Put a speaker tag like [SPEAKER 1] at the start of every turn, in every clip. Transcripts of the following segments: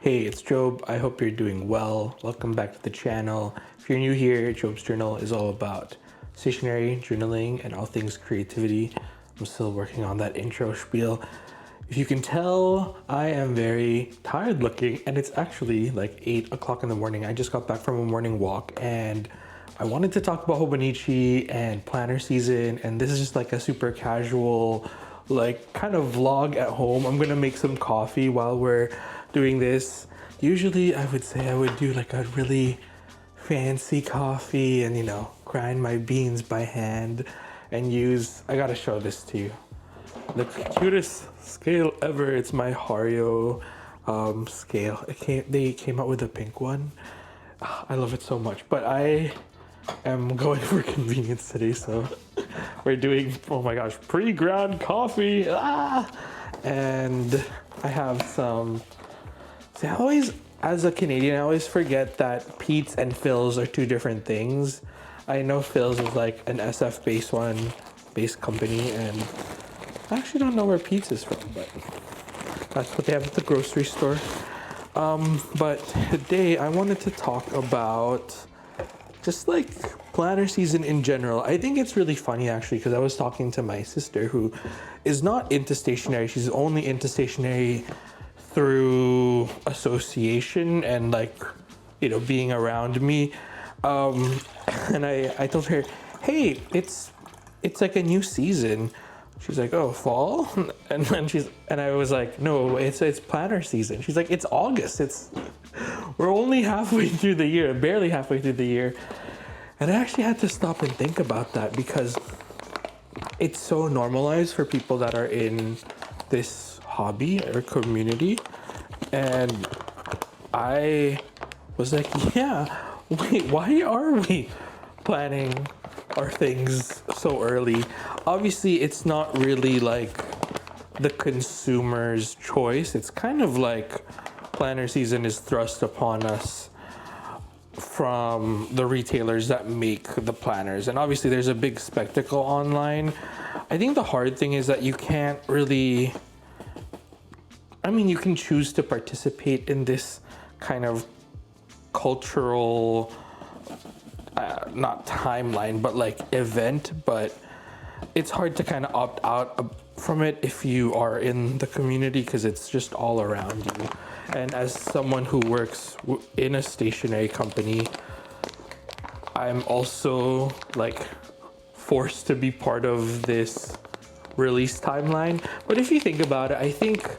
[SPEAKER 1] Hey, it's Job. I hope you're doing well. Welcome back to the channel. If you're new here, Job's Journal is all about stationery, journaling, and all things creativity. I'm still working on that intro spiel. If you can tell, I am very tired looking, and it's actually like 8 o'clock in the morning. I just got back from a morning walk, and I wanted to talk about Hobonichi and planner season, and this is just like a super casual, like kind of vlog at home. I'm gonna make some coffee while we're doing this. Usually I would say I would do like a really fancy coffee and grind my beans by hand and use, I gotta show this to you, the cutest scale ever. It's my Hario scale. They came out with a pink one. I love it so much, but I am going for convenience today, so we're doing, oh my gosh, pre-ground coffee. And I have some, see, I always, as a Canadian, I always forget that Pete's and Phil's are two different things. I know Phil's is like an SF based company, and I actually don't know where Pete's is from, but that's what they have at the grocery store. But today I wanted to talk about just like planner season in general. I think it's really funny actually, because I was talking to my sister who is not into stationery. She's only into stationery through association and like, being around me. And I told her, hey, it's like a new season. She's like, oh, fall? And I was like, no, it's planner season. She's like, it's August. We're only halfway through the year, barely halfway through the year. And I actually had to stop and think about that, because it's so normalized for people that are in this hobby or community. And I was like, yeah, wait, why are we planning our things so early? Obviously, it's not really like the consumer's choice. It's kind of like planner season is thrust upon us from the retailers that make the planners. And obviously there's a big spectacle online. I think the hard thing is that you can't really, you can choose to participate in this kind of cultural, not timeline, but like event, but it's hard to kind of opt out from it if you are in the community, because it's just all around you. And as someone who works in a stationery company, I'm also like forced to be part of this release timeline. But if you think about it, I think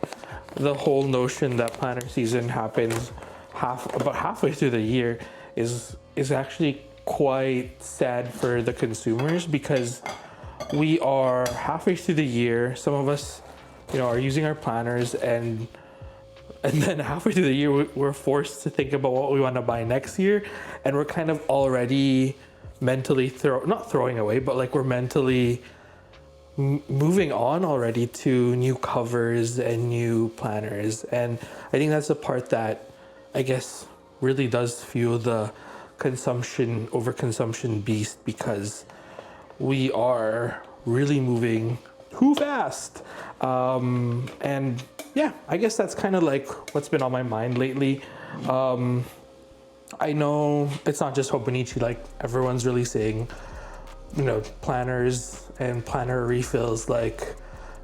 [SPEAKER 1] the whole notion that planner season happens about halfway through the year is actually quite sad for the consumers, because we are halfway through the year. Some of us, are using our planners, and then halfway through the year, we're forced to think about what we want to buy next year. And we're kind of already mentally not throwing away, but like we're mentally moving on already to new covers and new planners. And I think that's the part that I guess really does fuel the overconsumption beast, because we are really moving too fast. And yeah, I guess that's kind of like what's been on my mind lately. I know it's not just Hobonichi, like everyone's releasing, planners and planner refills. Like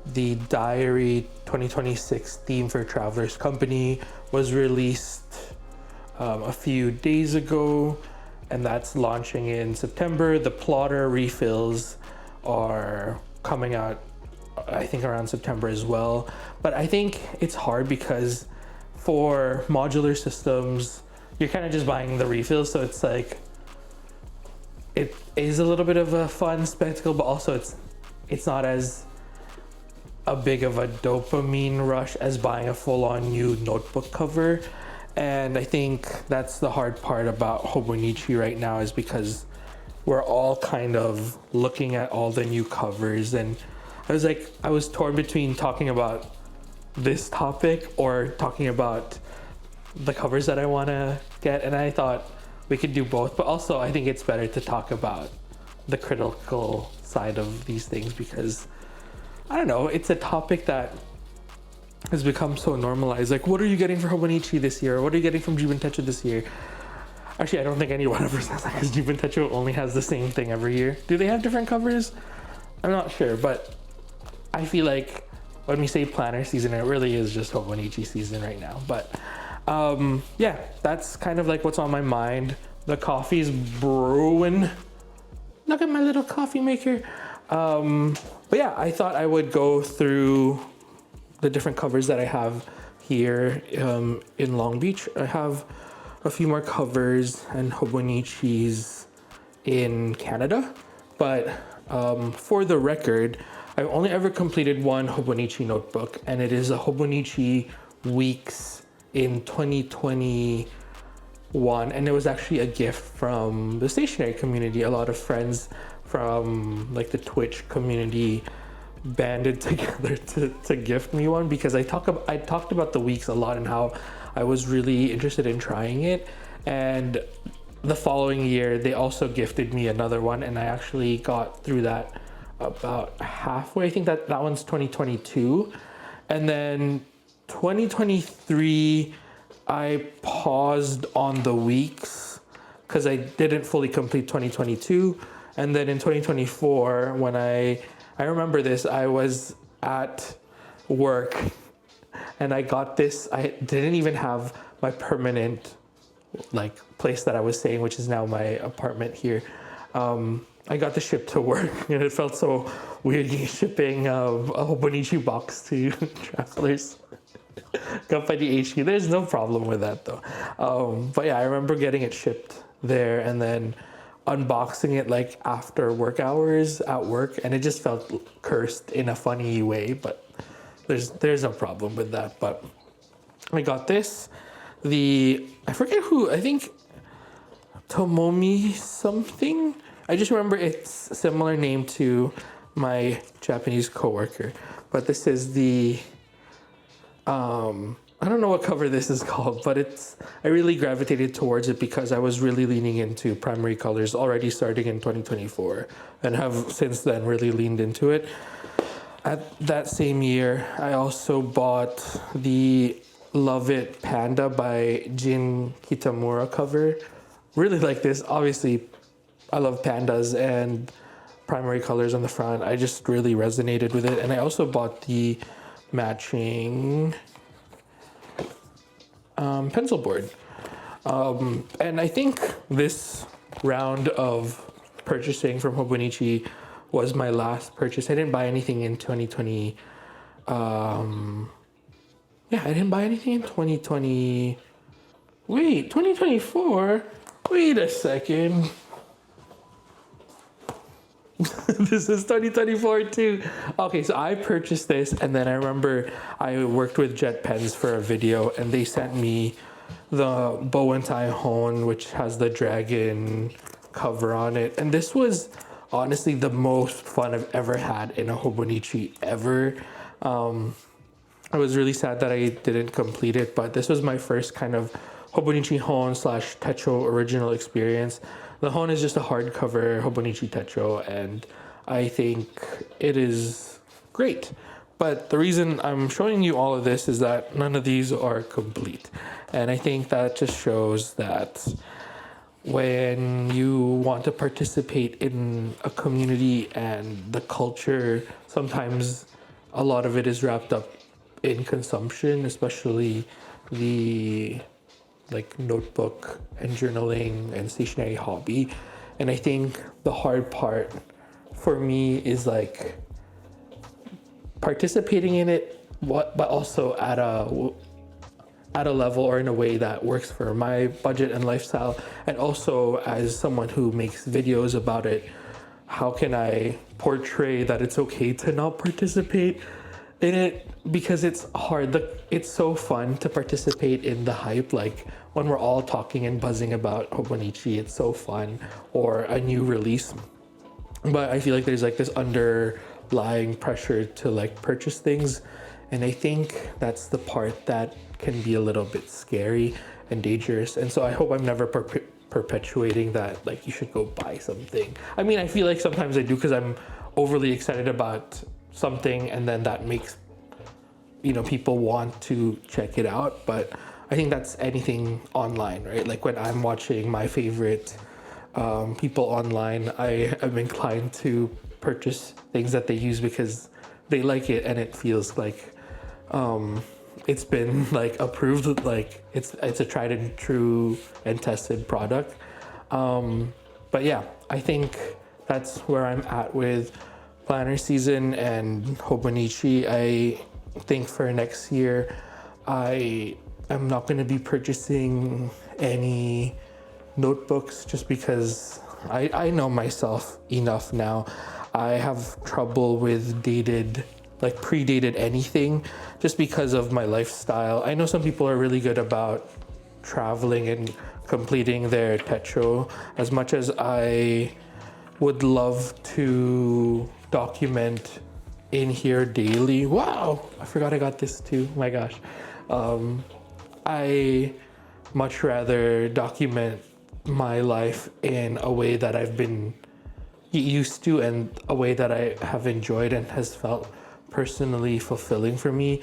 [SPEAKER 1] the Diary 2026 theme for Travelers Company was released a few days ago, and that's launching in September. The Plotter refills are coming out, I think, around September as well. But I think it's hard because for modular systems, you're kind of just buying the refills. So it's like, it is a little bit of a fun spectacle, but also it's not as a big of a dopamine rush as buying a full-on new notebook cover. And I think that's the hard part about Hobonichi right now, is because we're all kind of looking at all the new covers. And I was torn between talking about this topic or talking about the covers that I want to get. And I thought we could do both, but also I think it's better to talk about the critical side of these things, because I don't know, it's a topic that has become so normalized. Like, what are you getting for Hobonichi this year? What are you getting from Jibun Techo this year? Actually, I don't think anyone ever says that, because Jibun Techo only has the same thing every year. Do they have different covers? I'm not sure, but I feel like when we say planner season, it really is just Hobonichi season right now. But yeah, that's kind of like what's on my mind. The coffee's brewing. Look at my little coffee maker. But yeah, I thought I would go through the different covers that I have here in Long Beach. I have a few more covers and Hobonichis in Canada, but for the record, I've only ever completed one Hobonichi notebook, and it is a Hobonichi Weeks in 2021, and it was actually a gift from the stationery community. A lot of friends from like the Twitch community banded together to gift me one, because I talked about the Weeks a lot and how I was really interested in trying it. And the following year they also gifted me another one, and I actually got through that about halfway. I think that one's 2022, and then 2023 I paused on the Weeks because I didn't fully complete 2022. And then in 2024, when I remember this, I was at work and I got this. I didn't even have my permanent like place that I was staying, which is now my apartment here. I got the ship to work, and it felt so weird shipping a Hobonichi box to travelers. Got by the HQ. There's no problem with that though. But yeah, I remember getting it shipped there and then unboxing it like after work hours at work, and it just felt cursed in a funny way, but there's no problem with that. But I got this. I forget who, I think Tomomi something. I just remember it's a similar name to my Japanese coworker, but this is the I don't know what cover this is called, but I really gravitated towards it because I was really leaning into primary colors already starting in 2024, and have since then really leaned into it. At that same year, I also bought the Love It Panda by Jin Kitamura cover. Really like this. Obviously, I love pandas and primary colors on the front. I just really resonated with it. And I also bought the matching pencil board. And I think this round of purchasing from Hobonichi was my last purchase. I didn't buy anything in 2020. Yeah, I didn't buy anything in 2020. Wait, 2024? Wait a second. This is 2024 too. Okay, so I purchased this, and then I remember I worked with Jet Pens for a video, and they sent me the bow and tie hone, which has the dragon cover on it. And this was honestly the most fun I've ever had in a Hobonichi ever. I was really sad that I didn't complete it, but this was my first kind of Hobonichi hone / Techo original experience. The hone is just a hardcover Hobonichi Techo, and I think it is great. But the reason I'm showing you all of this is that none of these are complete. And I think that just shows that when you want to participate in a community and the culture, sometimes a lot of it is wrapped up in consumption, especially the like notebook and journaling and stationery hobby. And I think the hard part for me is like participating in it, but also at a level or in a way that works for my budget and lifestyle. And also as someone who makes videos about it, how can I portray that it's okay to not participate in it? Because it's hard. It's so fun to participate in the hype, like when we're all talking and buzzing about Hobonichi, it's so fun, or a new release. But I feel like there's like this underlying pressure to like purchase things, and I think that's the part that can be a little bit scary and dangerous. And so I hope I'm never perpetuating that, like you should go buy something. I mean, I feel like sometimes I do because I'm overly excited about something, and then that makes people want to check it out. But I think that's anything online, right? Like when I'm watching my favorite people online, I am inclined to purchase things that they use because they like it and it feels like it's been like approved, like it's a tried and true and tested product. But yeah, I think that's where I'm at with planner season and Hobonichi. I think for next year, I am not going to be purchasing any notebooks just because I know myself enough now. I have trouble with predated anything just because of my lifestyle. I know some people are really good about traveling and completing their techo. As much as I would love to document in here daily. Wow, I forgot I got this too. My gosh. I much rather document my life in a way that I've been used to and a way that I have enjoyed and has felt personally fulfilling for me.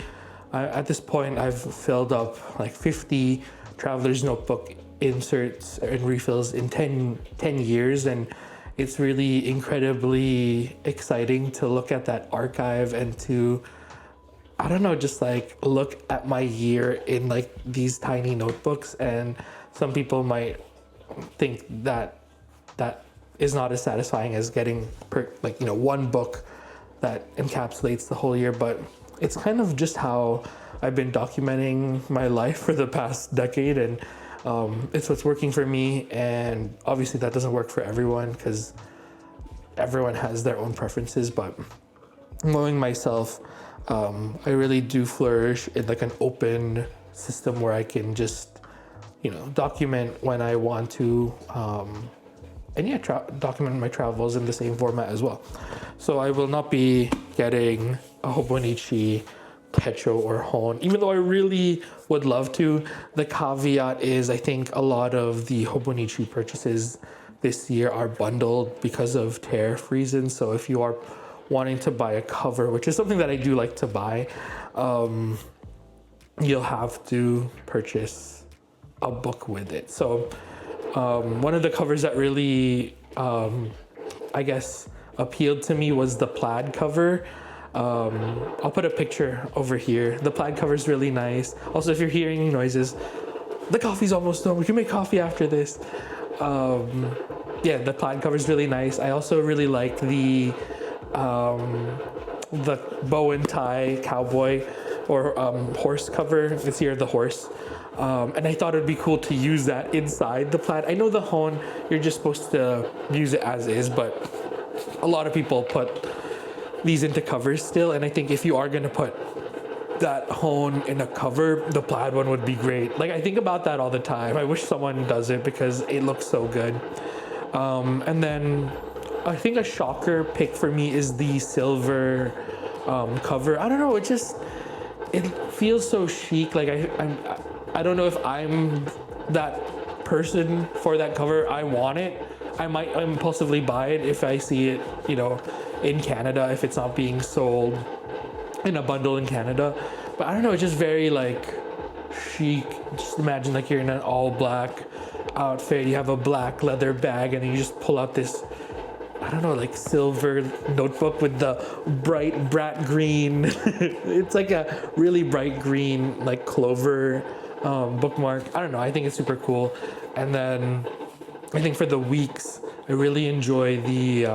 [SPEAKER 1] At this point, I've filled up like 50 traveler's notebook inserts and refills in 10 years, and it's really incredibly exciting to look at that archive and to, I don't know, just like look at my year in like these tiny notebooks. And some people might think that that is not as satisfying as getting one book that encapsulates the whole year, but it's kind of just how I've been documenting my life for the past decade, and it's what's working for me. And obviously that doesn't work for everyone because everyone has their own preferences, but knowing myself, I really do flourish in like an open system where I can just document when I want to, and yeah, document my travels in the same format as well. So I will not be getting a Hobonichi, Techo, or Hone, even though I really would love to. The caveat is I think a lot of the Hobonichi purchases this year are bundled because of tariff reasons. So if you are wanting to buy a cover, which is something that I do like to buy, you'll have to purchase a book with it. So one of the covers that really, I guess, appealed to me was the plaid cover. I'll put a picture over here. The plaid cover is really nice. Also, if you're hearing noises, the coffee's almost done. We can make coffee after this. Yeah, the plaid cover is really nice. I also really like the bow and tie cowboy or horse cover. It's here, the horse. And I thought it'd be cool to use that inside the plaid. I know the Hone, you're just supposed to use it as is, but a lot of people put these into covers still. And I think if you are gonna put that Hone in a cover, the plaid one would be great. Like I think about that all the time. I wish someone does it because it looks so good. And then I think a shocker pick for me is the silver cover. I don't know, it feels so chic. Like I don't know if I'm that person for that cover. I want it. I might impulsively buy it if I see it, in Canada, if it's not being sold in a bundle in Canada. But I don't know, it's just very like chic. Just imagine like you're in an all black outfit, you have a black leather bag, and you just pull out this, I don't know, like silver notebook with the bright brat green. It's like a really bright green, like clover bookmark. I don't know, I think it's super cool. And then I think for the weeks, I really enjoy the,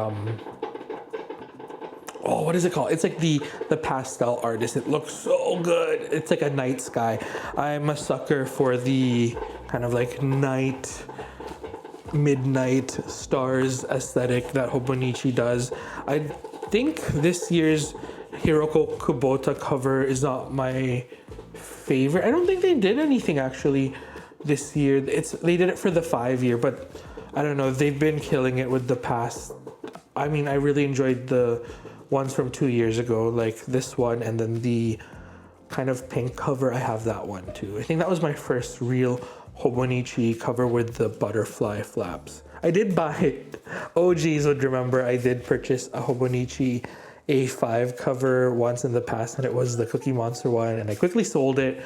[SPEAKER 1] what is it called? It's like the pastel artist. It looks so good. It's like a night sky. I'm a sucker for the kind of like midnight stars aesthetic that Hobonichi does. I think this year's Hiroko Kubota cover is not my favorite. I don't think they did anything actually this year. They did it for the 5-year, but I don't know. They've been killing it with the past. I mean, I really enjoyed the ones from 2 years ago, like this one, and then the kind of pink cover. I have that one too. I think that was my first real Hobonichi cover with the butterfly flaps. I did buy it. OGs would remember I did purchase a Hobonichi A5 cover once in the past, and it was the Cookie Monster one, and I quickly sold it.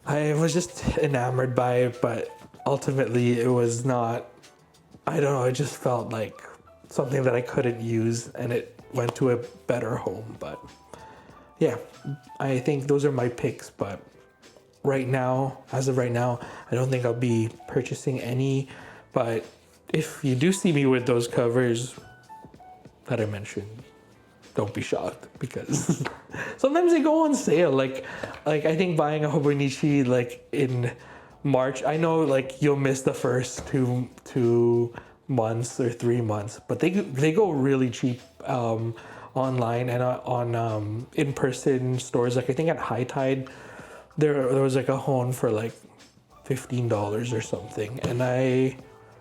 [SPEAKER 1] I was just enamored by it, but ultimately it was not, I don't know, it just felt like something that I couldn't use, and it went to a better home. But yeah, I think those are my picks, but right now, as of right now, I don't think I'll be purchasing any. But if you do see me with those covers that I mentioned, don't be shocked, because sometimes they go on sale. Like I think buying a Hobonichi like in March, I know like you'll miss the first two months or 3 months, but they go really cheap online and on in-person stores. Like I think at High Tide there was like a Hone for like $15 or something, and I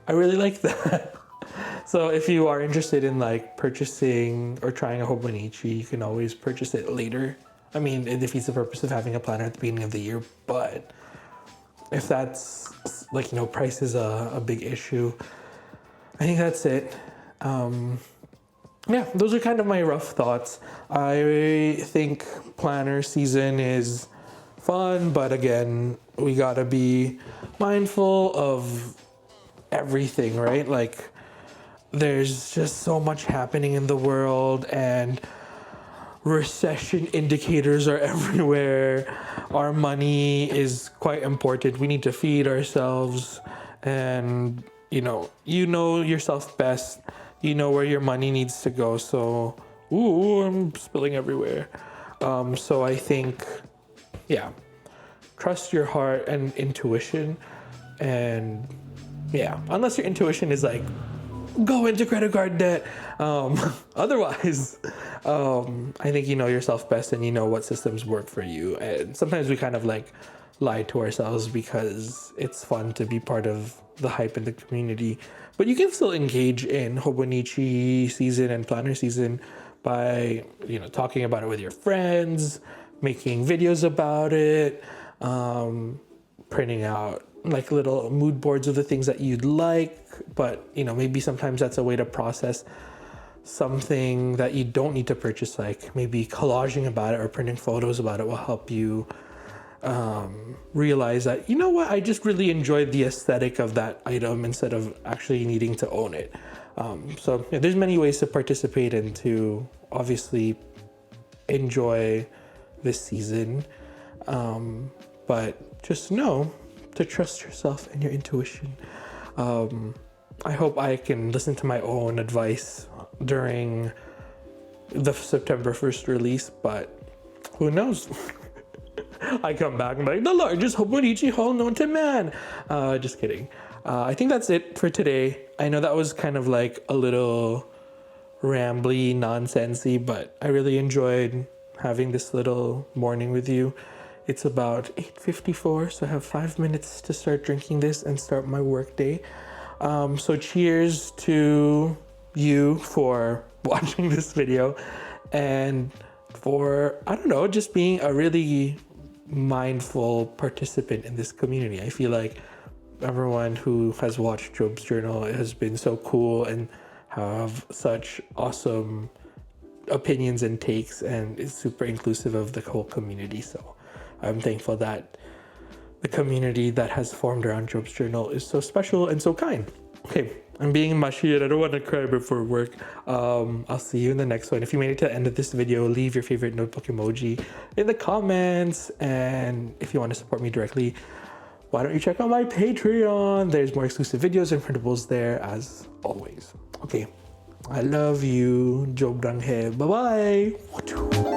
[SPEAKER 1] really like that. So if you are interested in like purchasing or trying a Hobonichi, you can always purchase it later. I mean, it defeats the purpose of having a planner at the beginning of the year, but if that's like, you know, price is a big issue, I think that's it. Yeah, those are kind of my rough thoughts. I think planner season is fun, but again, we gotta be mindful of everything, right? Like, there's just so much happening in the world, and recession indicators are everywhere. Our money is quite important. We need to feed ourselves, and you know yourself best. You know where your money needs to go. So, ooh, I'm spilling everywhere. So I think, yeah, trust your heart and intuition, and yeah, unless your intuition is like, go into credit card debt. Otherwise, I think you know yourself best, and you know what systems work for you. And sometimes we kind of like lie to ourselves because it's fun to be part of the hype in the community. But you can still engage in Hobonichi season and planner season by, you know, talking about it with your friends, making videos about it, printing out like little mood boards of the things that you'd like. But you know, maybe sometimes that's a way to process something that you don't need to purchase, like maybe collaging about it or printing photos about it will help you realize that, you know what, I just really enjoyed the aesthetic of that item instead of actually needing to own it. So yeah, there's many ways to participate and to obviously enjoy this season, but just know to trust yourself and your intuition. I hope I can listen to my own advice during the September 1st release, but who knows? I come back and be like, the largest Hobonichi haul known to man. Just kidding. I think that's it for today. I know that was kind of like a little rambly, nonsensy, but I really enjoyed having this little morning with you. It's about 8:54, so I have 5 minutes to start drinking this and start my work day. So cheers to you for watching this video and for, I don't know, just being a really mindful participant in this community. I feel like everyone who has watched Job's Journal has been so cool and have such awesome opinions and takes, and is super inclusive of the whole community. So I'm thankful that the community that has formed around Job's Journal is so special and so kind. Okay, I'm being mushy and I don't want to cry before work. I'll see you in the next one. If you made it to the end of this video, leave your favorite notebook emoji in the comments. And if you want to support me directly, why don't you check out my Patreon? There's more exclusive videos and printables there as always. Okay, I love you. Job done here. Bye-bye.